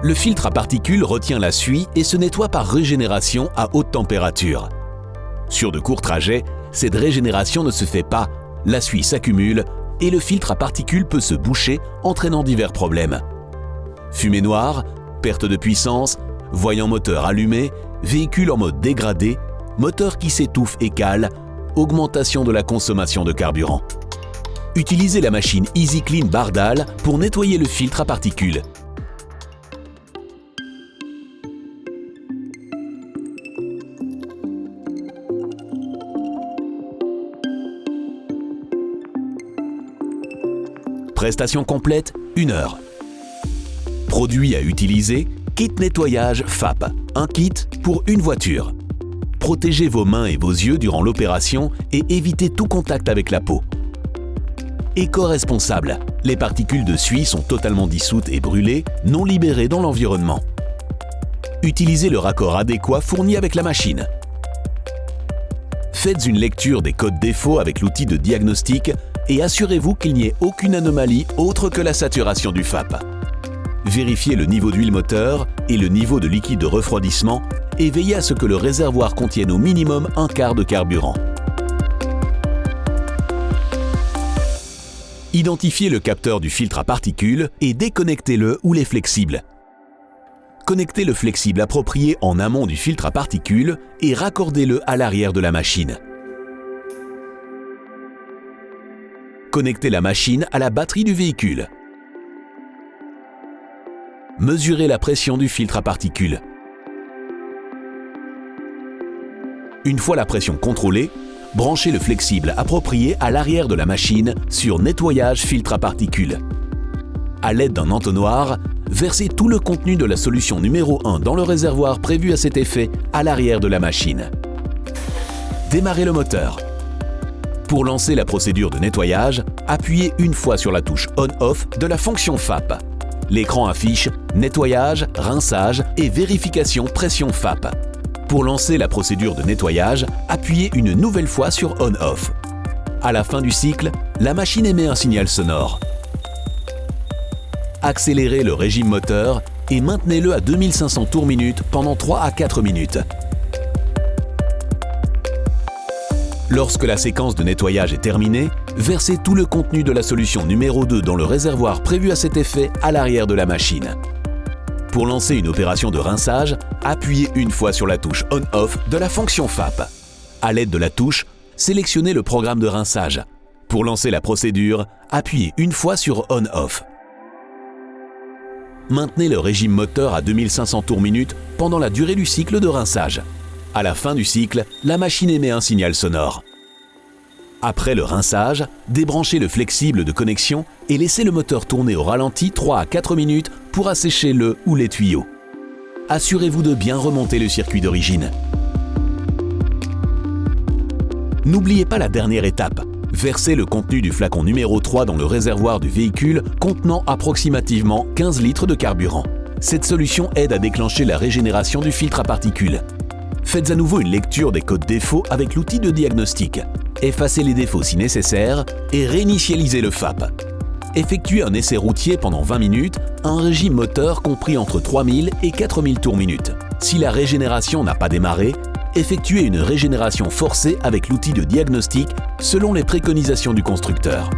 Le filtre à particules retient la suie et se nettoie par régénération à haute température. Sur de courts trajets, cette régénération ne se fait pas, la suie s'accumule et le filtre à particules peut se boucher, entraînant divers problèmes. Fumée noire, perte de puissance, voyant moteur allumé, véhicule en mode dégradé, moteur qui s'étouffe et cale, augmentation de la consommation de carburant. Utilisez la machine EasyClean Bardal pour nettoyer le filtre à particules. Prestation complète, 1 heure. Produit à utiliser, kit nettoyage FAP, un kit pour une voiture. Protégez vos mains et vos yeux durant l'opération et évitez tout contact avec la peau. Éco-responsable, les particules de suie sont totalement dissoutes et brûlées, non libérées dans l'environnement. Utilisez le raccord adéquat fourni avec la machine. Faites une lecture des codes défauts avec l'outil de diagnostic et assurez-vous qu'il n'y ait aucune anomalie autre que la saturation du FAP. Vérifiez le niveau d'huile moteur et le niveau de liquide de refroidissement et veillez à ce que le réservoir contienne au minimum 1/4 de carburant. Identifiez le capteur du filtre à particules et déconnectez-le ou les flexibles. Connectez le flexible approprié en amont du filtre à particules et raccordez-le à l'arrière de la machine. Connectez la machine à la batterie du véhicule. Mesurez la pression du filtre à particules. Une fois la pression contrôlée, branchez le flexible approprié à l'arrière de la machine sur nettoyage filtre à particules. À l'aide d'un entonnoir, versez tout le contenu de la solution numéro 1 dans le réservoir prévu à cet effet à l'arrière de la machine. Démarrez le moteur. Pour lancer la procédure de nettoyage, appuyez une fois sur la touche On/Off de la fonction FAP. L'écran affiche nettoyage, rinçage et vérification pression FAP. Pour lancer la procédure de nettoyage, appuyez une nouvelle fois sur On/Off. À la fin du cycle, la machine émet un signal sonore. Accélérez le régime moteur et maintenez-le à 2500 tours minute pendant 3 à 4 minutes. Lorsque la séquence de nettoyage est terminée, versez tout le contenu de la solution numéro 2 dans le réservoir prévu à cet effet à l'arrière de la machine. Pour lancer une opération de rinçage, appuyez une fois sur la touche On/Off de la fonction FAP. À l'aide de la touche, sélectionnez le programme de rinçage. Pour lancer la procédure, appuyez une fois sur On/Off. Maintenez le régime moteur à 2500 tours minute pendant la durée du cycle de rinçage. À la fin du cycle, la machine émet un signal sonore. Après le rinçage, débranchez le flexible de connexion et laissez le moteur tourner au ralenti 3 à 4 minutes pour assécher le ou les tuyaux. Assurez-vous de bien remonter le circuit d'origine. N'oubliez pas la dernière étape. Versez le contenu du flacon numéro 3 dans le réservoir du véhicule contenant approximativement 15 litres de carburant. Cette solution aide à déclencher la régénération du filtre à particules. Faites à nouveau une lecture des codes défauts avec l'outil de diagnostic. Effacez les défauts si nécessaire et réinitialisez le FAP. Effectuez un essai routier pendant 20 minutes, un régime moteur compris entre 3000 et 4000 tours minute. Si la régénération n'a pas démarré, effectuez une régénération forcée avec l'outil de diagnostic selon les préconisations du constructeur.